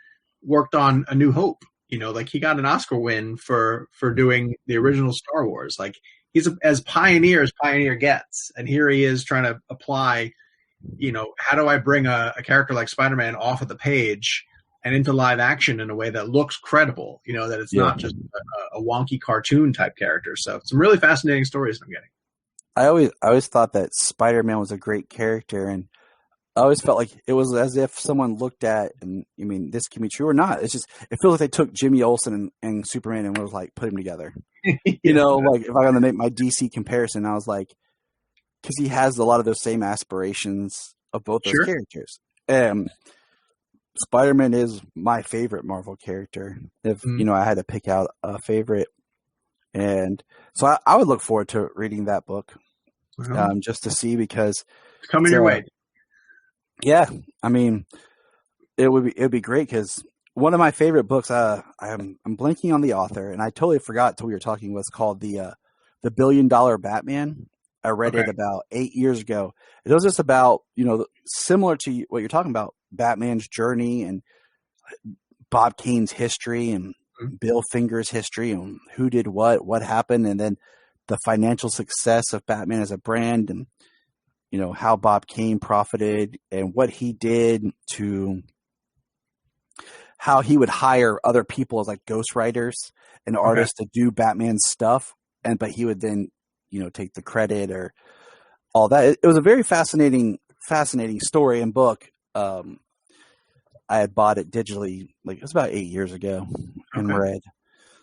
worked on A New Hope. Like he got an Oscar win for doing the original Star Wars. Like he's as pioneer gets. And here he is trying to apply, how do I bring a character like Spider-Man off of the page and into live action in a way that looks credible, that it's not just a wonky cartoon type character. So some really fascinating stories I'm getting. I always thought that Spider-Man was a great character, and I always felt like it was as if someone looked at, and this can be true or not. It feels like they took Jimmy Olsen and Superman and was like, put them together. Like if I'm going to make my DC comparison, I was like, because he has a lot of those same aspirations of both those characters. Spider-Man is my favorite Marvel character. If I had to pick out a favorite, and so I would look forward to reading that book, just to see, because it's coming your way. Yeah, it would be great, because one of my favorite books, I'm blanking on the author, and I totally forgot until we were talking, was called the $1 Billion Batman. I read it about 8 years ago. It was just about, similar to what you're talking about, Batman's journey and Bob Kane's history and Bill Finger's history and who did what happened, and then the financial success of Batman as a brand, and how Bob Kane profited and what he did to how he would hire other people as like ghostwriters and artists to do Batman's stuff, but he would then take the credit or all that. It was a very fascinating story and book. I had bought it digitally, like it was about 8 years ago, and read.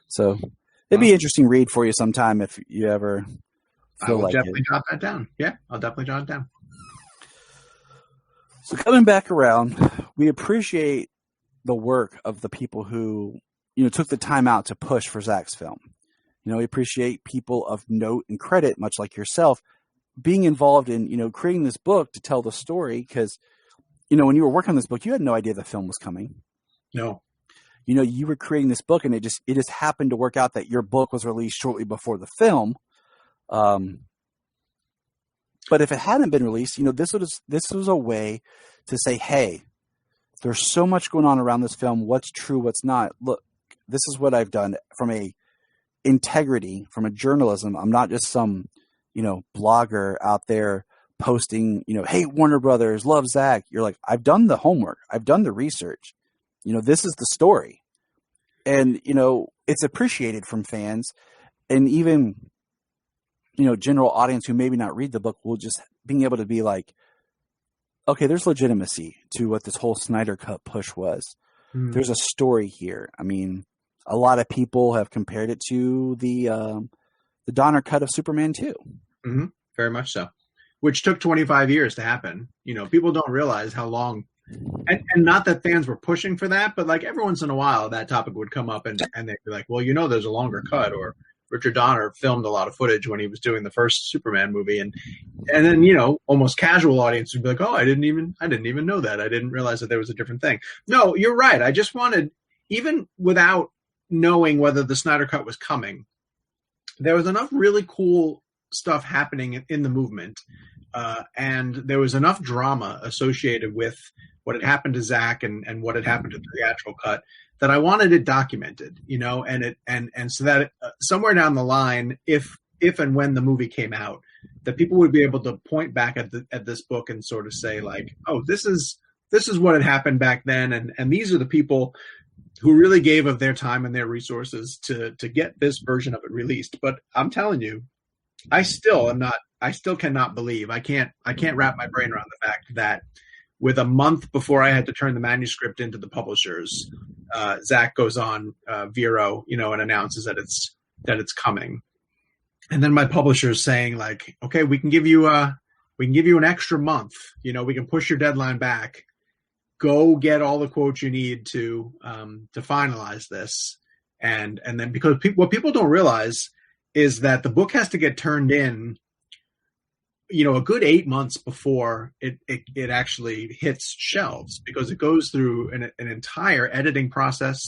So it'd be an interesting read for you sometime if you ever feel like it. I'll definitely jot that down. Yeah, I'll definitely jot it down. So coming back around, we appreciate the work of the people who, took the time out to push for Zach's film. We appreciate people of note and credit, much like yourself, being involved in, creating this book to tell the story, because when you were working on this book, you had no idea the film was coming. No. You were creating this book, and it just happened to work out that your book was released shortly before the film. But if it hadn't been released, this was a way to say, hey, there's so much going on around this film. What's true, what's not? Look, this is what I've done from a integrity, from a journalism. I'm not just some, blogger out there posting, hey, Warner Brothers, love Zach. You're like, I've done the homework. I've done the research. This is the story. And, it's appreciated from fans, and even, general audience who maybe not read the book will just being able to be like, okay, there's legitimacy to what this whole Snyder Cut push was. There's a story here. A lot of people have compared it to the Donner cut of Superman 2. Mm-hmm. Very much so. Which took 25 years to happen. People don't realize how long, and not that fans were pushing for that, but like every once in a while that topic would come up and they'd be like, well, there's a longer cut, or Richard Donner filmed a lot of footage when he was doing the first Superman movie. And then, almost casual audience would be like, oh, I didn't even know that. I didn't realize that there was a different thing. No, you're right. I just wanted, even without knowing whether the Snyder Cut was coming, there was enough really cool stuff happening in the movement. And there was enough drama associated with what had happened to Zach and what had happened to the theatrical cut that I wanted it documented, and so that somewhere down the line, if and when the movie came out, that people would be able to point back at this book and sort of say like, oh, this is what had happened back then. And these are the people who really gave of their time and their resources to get this version of it released. But I'm telling you, I still cannot believe, I can't wrap my brain around the fact that with a month before I had to turn the manuscript into the publishers, Zach goes on Vero, and announces that it's coming. And then my publisher's saying like, okay, we can give you an extra month, we can push your deadline back. go get all the quotes you need to finalize this. And then because what people don't realize is that the book has to get turned in, a good 8 months before it actually hits shelves, because it goes through an entire editing process.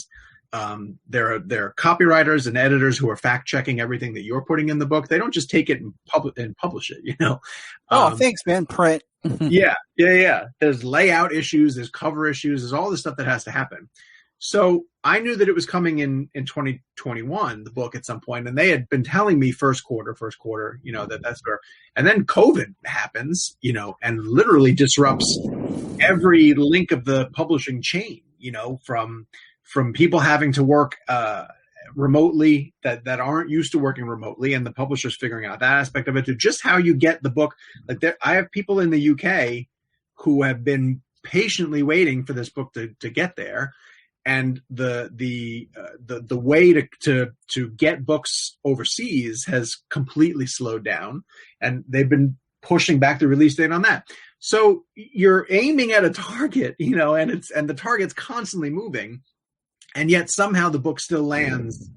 There are copywriters and editors who are fact checking everything that you're putting in the book. They don't just take it and publish it, Thanks, man. Print. Yeah. There's layout issues, there's cover issues, there's all this stuff that has to happen. So I knew that it was coming in 2021, the book, at some point, and they had been telling me first quarter, that's where, and then COVID happens, and literally disrupts every link of the publishing chain, from people having to work remotely that aren't used to working remotely, and the publishers figuring out that aspect of it, to just how you get the book. I have people in the UK who have been patiently waiting for this book to get there. And the way to get books overseas has completely slowed down, and they've been pushing back the release date on that. So you're aiming at a target, and the target's constantly moving, and yet somehow the book still lands,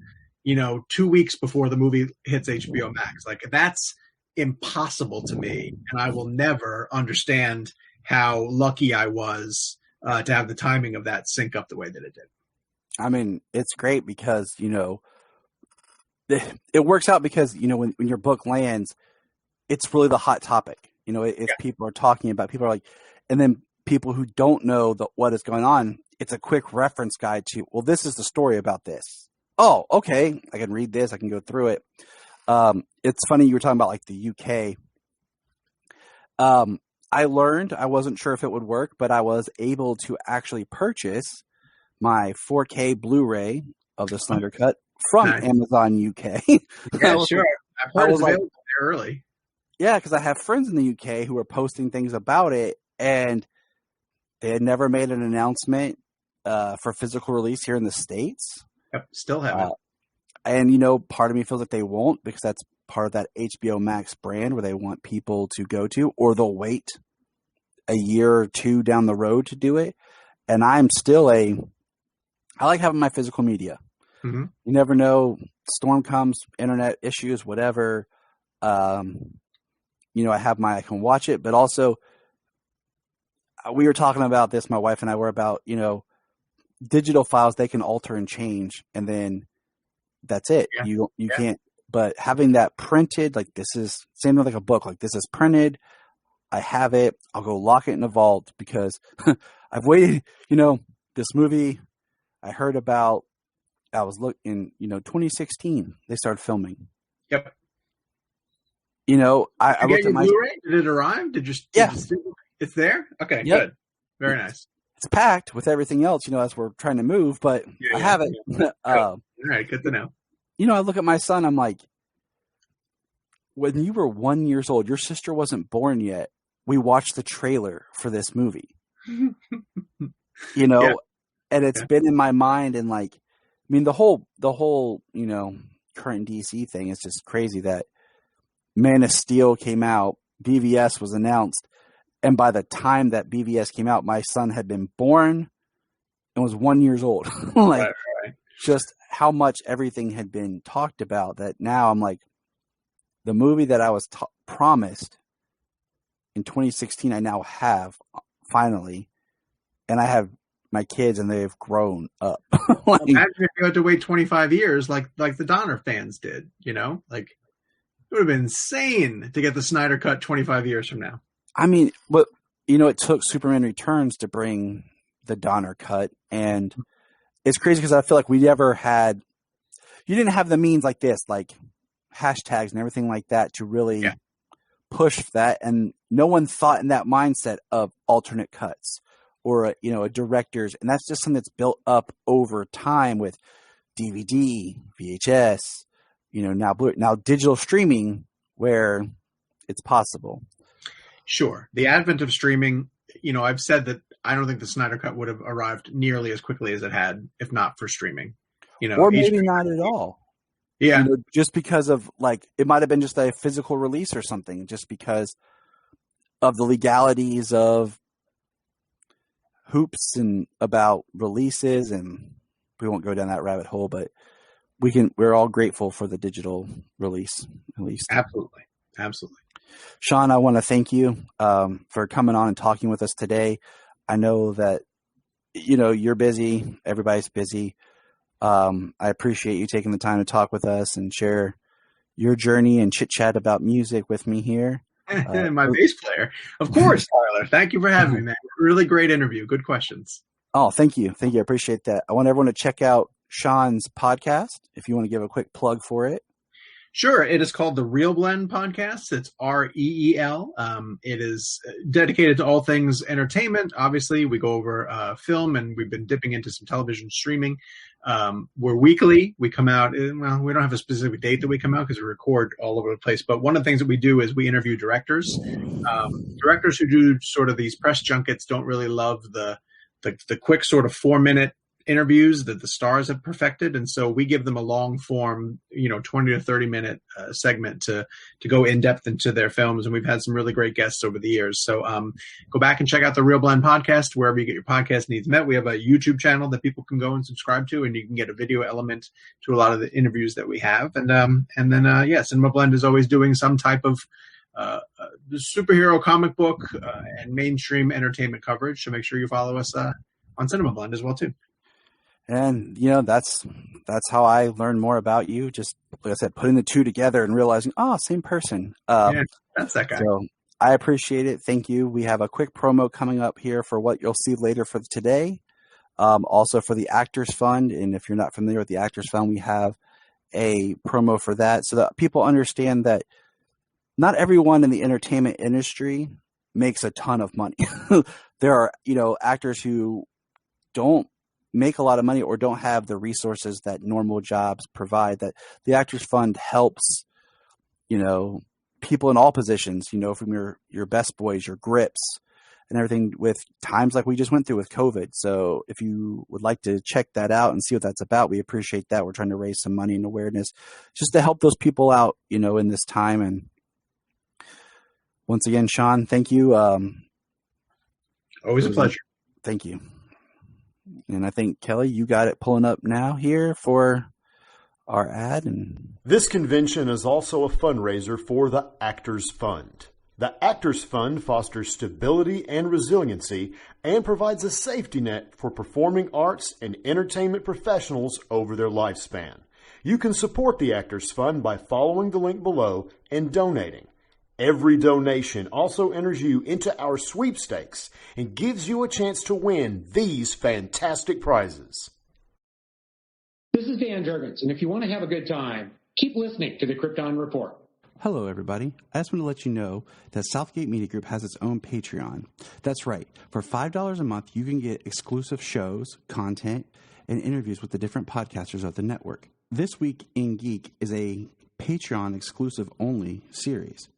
2 weeks before the movie hits HBO Max. Like, that's impossible to me, and I will never understand how lucky I was to have the timing of that sync up the way that it did. I mean, it's great because, it works out because, when your book lands, it's really the hot topic. If people are talking about, people are like, and then people who don't know what is going on, it's a quick reference guide to, well, this is the story about this. Oh, okay. I can read this. I can go through it. It's funny you were talking about like the UK. I learned, I wasn't sure if it would work, but I was able to actually purchase my 4K Blu-ray of the Snyder Cut from Amazon UK. Yeah, sure. I've heard it's available there early. Yeah, because I have friends in the UK who are posting things about it, and they had never made an announcement for physical release here in the States. Yep, still haven't. And, part of me feels like they won't, because that's part of that HBO Max brand where they want people to go to, or they'll wait a year or two down the road to do it. And I'm still I like having my physical media. Mm-hmm. You never know. Storm comes, internet issues, whatever. I can watch it, but also we were talking about this, my wife and I were about, digital files, they can alter and change, and then that's it. Yeah. You can't. But having that printed, like, this is same with like a book, like this is printed. I have it. I'll go lock it in a vault, because I've waited, this movie I heard about, I was looking, 2016, they started filming. Yep. I looked at my Blu-ray. Did it arrive? It's there? Okay, yep. Good. Very nice. It's packed with everything else, as we're trying to move, but I have it. All right, good to know. I look at my son, I'm like, when you were 1 year old, your sister wasn't born yet. We watched the trailer for this movie, and it's been in my mind. And like, I mean, the whole, current DC thing is just crazy that Man of Steel came out, BVS was announced. And by the time that BVS came out, my son had been born and was 1 year old. Right. Just how much everything had been talked about, that now I'm like, the movie that I was promised in 2016, I now have finally, and I have my kids and they've grown up. Like, imagine if you had to wait 25 years like the Donner fans did, like it would have been insane to get the Snyder Cut 25 years from now. I mean, but it took Superman Returns to bring the Donner Cut, and it's crazy because I feel like you didn't have the means like this, like hashtags and everything like that, to really push that, and no one thought in that mindset of alternate cuts or a director's, and that's just something that's built up over time with DVD, VHS, now digital streaming, where it's possible. Sure. The advent of streaming, I've said that I don't think the Snyder Cut would have arrived nearly as quickly as it had if not for streaming. Or maybe not at all. Yeah. Just because of, like, it might have been just a physical release or something, just because of the legalities of hoops and about releases, and we won't go down that rabbit hole, but we're all grateful for the digital release, at least. Absolutely. Sean, I want to thank you for coming on and talking with us today. I know that, you're busy. Everybody's busy. I appreciate you taking the time to talk with us and share your journey and chit chat about music with me here. My bass player. Of course, Tyler. Thank you for having me, man. Really great interview. Good questions. Oh, thank you. I appreciate that. I want everyone to check out Sean's podcast if you want to give a quick plug for it. Sure. It is called the Real Blend Podcast. It's REEL. It is dedicated to all things entertainment. Obviously, we go over film, and we've been dipping into some television streaming. We're weekly. We come out, we don't have a specific date that we come out because we record all over the place. But one of the things that we do is we interview directors. Directors who do sort of these press junkets don't really love the quick sort of 4-minute interviews that the stars have perfected, and so we give them a long form 20 to 30 minute segment to go in depth into their films, and we've had some really great guests over the years. So go back and check out the Real Blend Podcast wherever you get your podcast needs met. We have a YouTube channel that people can go and subscribe to, and you can get a video element to a lot of the interviews that we have. And then Cinema Blend is always doing some type of the superhero comic book and mainstream entertainment coverage, so make sure you follow us on Cinema Blend as well too. And, that's how I learned more about you. Just, like I said, putting the two together and realizing, same person. Yeah, that's that guy. So I appreciate it. Thank you. We have a quick promo coming up here for what you'll see later for today. Also for the Actors Fund. And if you're not familiar with the Actors Fund, we have a promo for that so that people understand that not everyone in the entertainment industry makes a ton of money. There are, actors who don't make a lot of money or don't have the resources that normal jobs provide. That the Actors Fund helps, people in all positions, from your best boys, your grips, and everything with times like we just went through with COVID. So if you would like to check that out and see what that's about, we appreciate that. We're trying to raise some money and awareness just to help those people out, in this time. And once again, Sean, thank you. Always a pleasure. Thank you. And I think, Kelly, you got it pulling up now here for our ad. And this convention is also a fundraiser for the Actors Fund. The Actors Fund fosters stability and resiliency and provides a safety net for performing arts and entertainment professionals over their lifespan. You can support the Actors Fund by following the link below and donating. Every donation also enters you into our sweepstakes and gives you a chance to win these fantastic prizes. This is Dan Jurgens, and if you want to have a good time, keep listening to the Krypton Report. Hello, everybody. I just want to let you know that Southgate Media Group has its own Patreon. That's right. For $5 a month, you can get exclusive shows, content, and interviews with the different podcasters of the network. This Week in Geek is a Patreon exclusive only series.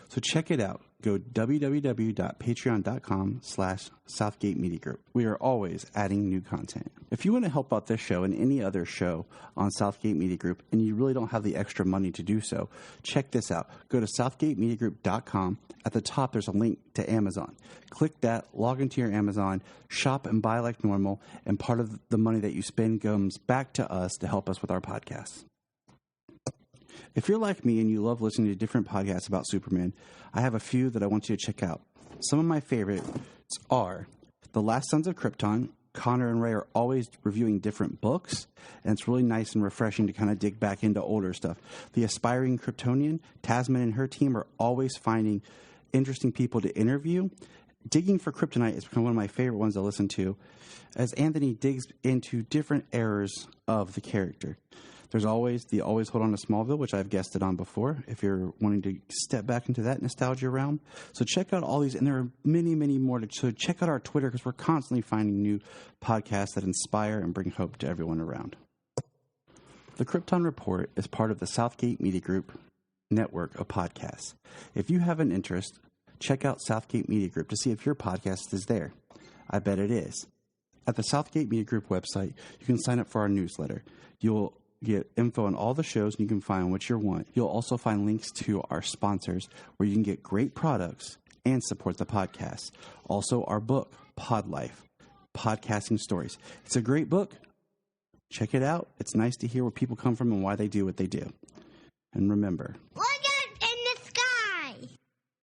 So check it out. Go www.patreon.com/Southgate Media Group. We are always adding new content. If you want to help out this show and any other show on Southgate Media Group and you really don't have the extra money to do so, check this out. Go to southgatemediagroup.com. At the top, there's a link to Amazon. Click that, log into your Amazon, shop and buy like normal, and part of the money that you spend comes back to us to help us with our podcasts. If you're like me and you love listening to different podcasts about Superman, I have a few that I want you to check out. Some of my favorites are The Last Sons of Krypton. Connor and Ray are always reviewing different books, and it's really nice and refreshing to kind of dig back into older stuff. The Aspiring Kryptonian, Tasman and her team are always finding interesting people to interview. Digging for Kryptonite has become one of my favorite ones to listen to, as Anthony digs into different eras of the character. There's always the Always Hold On to Smallville, which I've guested on before, if you're wanting to step back into that nostalgia realm. So check out all these, and there are many, many more. So check out our Twitter, because we're constantly finding new podcasts that inspire and bring hope to everyone around. The Krypton Report is part of the Southgate Media Group network of podcasts. If you have an interest, check out Southgate Media Group to see if your podcast is there. I bet it is. At the Southgate Media Group website, you can sign up for our newsletter. You'll get info on all the shows, and you can find what you want. You'll also find links to our sponsors where you can get great products and support the podcast. Also, our book, Pod Life. Podcasting Stories. It's a great book. Check it out. It's nice to hear where people come from and why they do what they do. And remember,